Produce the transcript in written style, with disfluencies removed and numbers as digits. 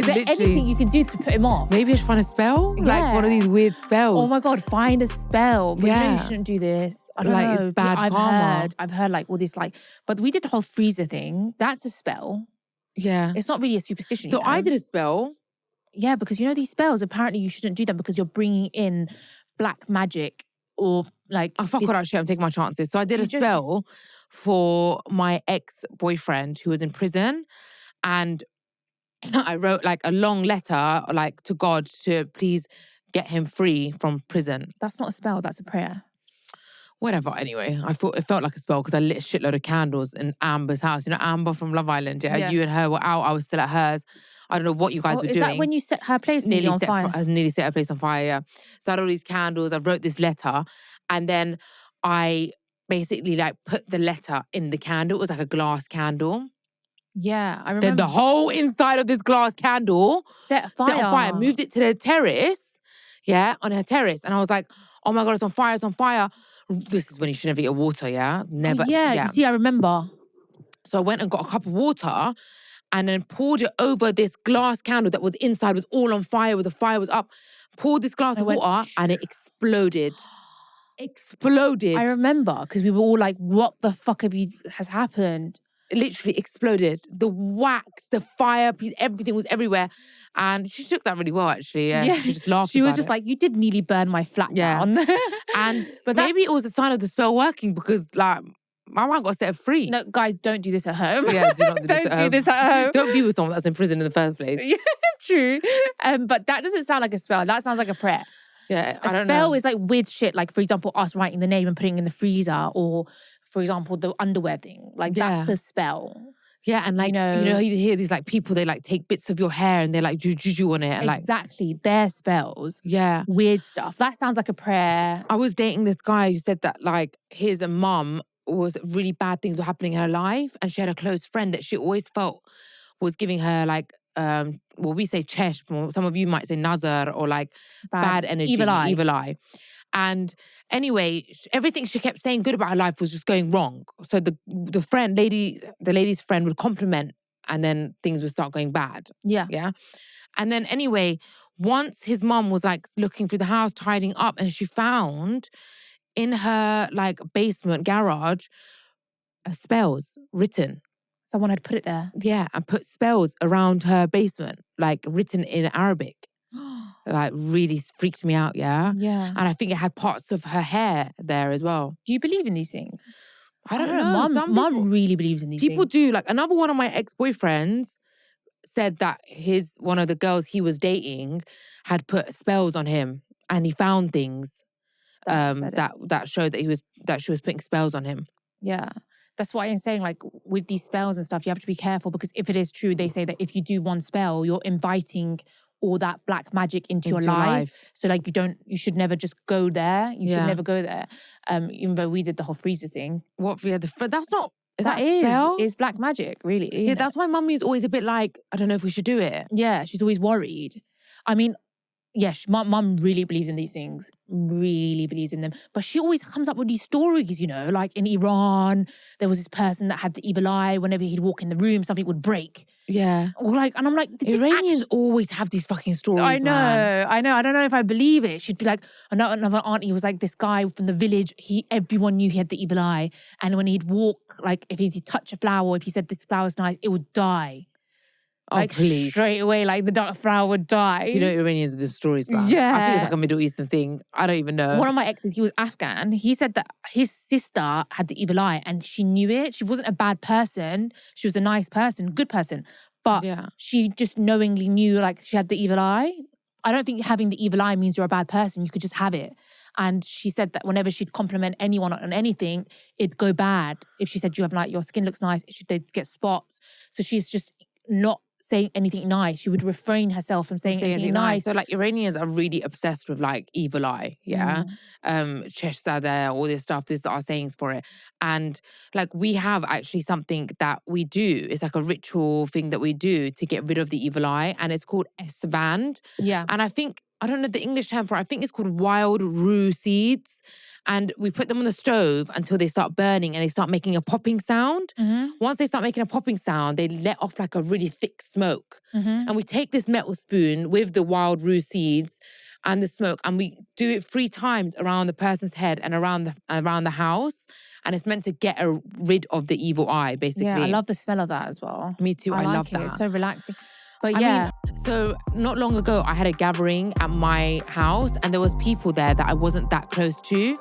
Is there anything you can do to put him off? Maybe I should find a spell? Yeah. Like one of these weird spells. Oh my God, find a spell. But you know you shouldn't do this. I don't know. It's bad karma. I've heard like all this like, but we did the whole freezer thing. That's a spell. Yeah. It's not really a superstition. So I did a spell. Yeah, because you know these spells, apparently you shouldn't do them because you're bringing in black magic or like... Oh, fuck it, actually, I'm taking my chances. So I did a spell for my ex-boyfriend who was in prison, and I wrote like a long letter like to God to please get him free from prison. That's not a spell, that's a prayer. Whatever, anyway. I thought it felt like a spell because I lit a shitload of candles in Amber's house. You know Amber from Love Island, yeah? You and her were out, I was still at hers. I don't know what you guys were doing. Is that when you set her place nearly on fire? I nearly set her place on fire, yeah. So I had all these candles, I wrote this letter, and then I basically like put the letter in the candle. It was like a glass candle. Yeah, I remember. Then the whole inside of this glass candle set on fire. Moved it to the terrace, yeah, on her terrace. And I was like, oh my God, it's on fire, it's on fire. This is when you should never eat water, yeah? Never. You see, I remember. So I went and got a cup of water and then poured it over this glass candle that was inside, was all on fire, where the fire was up. Poured this glass of water and it exploded. Exploded. I remember, because we were all like, what the fuck has happened? It literally exploded. The wax, the fire, everything was everywhere. And she took that really well, actually. Yeah. She just laughed She was just like, you did nearly burn my flat down. But maybe it was a sign of the spell working because like, my man got set free. No, guys, don't do this at home. Yeah, do not do this at home. Don't do this at home. Don't be with someone that's in prison in the first place. Yeah, true. But that doesn't sound like a spell. That sounds like a prayer. Yeah, I don't know. A spell is like weird shit. Like, for example, us writing the name and putting it in the freezer, or, for example, the underwear thing. Like, that's a spell. Yeah, and like, you know, you hear these like people, they like take bits of your hair and they like do juju on it. And, exactly. They're spells. Yeah. Weird stuff. That sounds like a prayer. I was dating this guy who said that like his mum was really bad things were happening in her life, and she had a close friend that she always felt was giving her like well, we say chesh, some of you might say nazar, or like bad energy, evil eye. And anyway, everything she kept saying good about her life was just going wrong. So the lady's friend would compliment, and then things would start going bad. Yeah. And then anyway, once his mum was like looking through the house, tidying up, and she found in her like basement garage spells written. Someone had put it there. Yeah, and put spells around her basement, like written in Arabic. Like really freaked me out, yeah? Yeah. And I think it had parts of her hair there as well. Do you believe in these things? I don't know. Mum really believes in these things. People do. Like another one of my ex-boyfriends said that one of the girls he was dating had put spells on him, and he found things that showed that she was putting spells on him. Yeah. That's why I'm saying, like, with these spells and stuff, you have to be careful, because if it is true, they say that if you do one spell, you're inviting all that black magic into your life. So like you should never just go there. You should never go there. Even though we did the whole freezer thing. That's not, is that a spell? It's black magic, really. Yeah, that's why mummy's always a bit like, I don't know if we should do it. Yeah, she's always worried. I mean, yes, mum really believes in these things, really believes in them. But she always comes up with these stories, you know, like in Iran, there was this person that had the evil eye. Whenever he'd walk in the room, something would break. Yeah. Or like, and I'm like, Iranians always have these fucking stories. I know. I don't know if I believe it. She'd be like, another auntie was like, this guy from the village, everyone knew he had the evil eye. And when he'd walk, like if he'd touch a flower, if he said this flower's nice, it would die. Like, please. Straight away, like the dark flower would die. You know Iranians with the stories, man. Yeah. I think it's like a Middle Eastern thing. I don't even know. One of my exes, he was Afghan. He said that his sister had the evil eye and she knew it. She wasn't a bad person. She was a nice person, good person. But she just knowingly knew like she had the evil eye. I don't think having the evil eye means you're a bad person. You could just have it. And she said that whenever she'd compliment anyone on anything, it'd go bad. If she said, you have like, your skin looks nice, they'd get spots. So she's just not saying anything nice. She would refrain herself from saying anything nice. So like Iranians are really obsessed with like evil eye, yeah? Cheshzadeh, all this stuff, these are our sayings for it. And like we have actually something that we do. It's like a ritual thing that we do to get rid of the evil eye, and it's called Esband. Yeah. And I think I don't know the English term for it. I think it's called wild rue seeds. And we put them on the stove until they start burning and they start making a popping sound. Once they start making a popping sound, they let off like a really thick smoke. And we take this metal spoon with the wild rue seeds and the smoke, and we do it 3 times around the person's head and around the house. And it's meant to get rid of the evil eye, basically. Yeah, I love the smell of that as well. Me too. I love that. It's so relaxing. But yeah. I mean, so not long ago, I had a gathering at my house and there was people there that I wasn't that close to.